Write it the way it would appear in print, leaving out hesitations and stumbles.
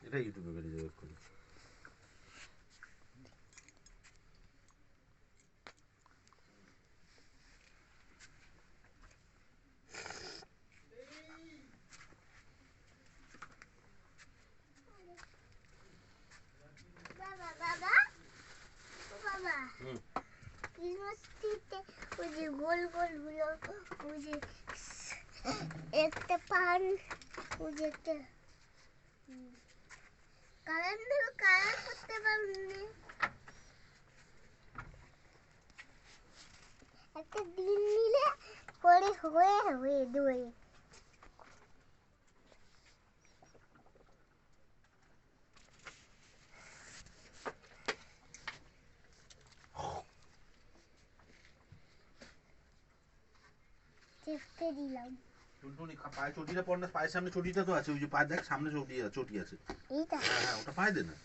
এটা ইউটিউবে বেরিয়ে যাবে এক্ষুনি। ওই যে গোল গোল গুলো, ওই যে একটা পান, ওই যে একটা কালার করতে পারবি, একটা দিন নিলে করে হয়ে দই। চেপতে দিলাম। টুনটুনি পায়ে চটিটা পর না, পায়ের সামনে চটিটা তো আছে, ওই যে পা দেখ সামনে চটি আছে। এইটা? হ্যাঁ হ্যাঁ, ওটা পায়ে দে না।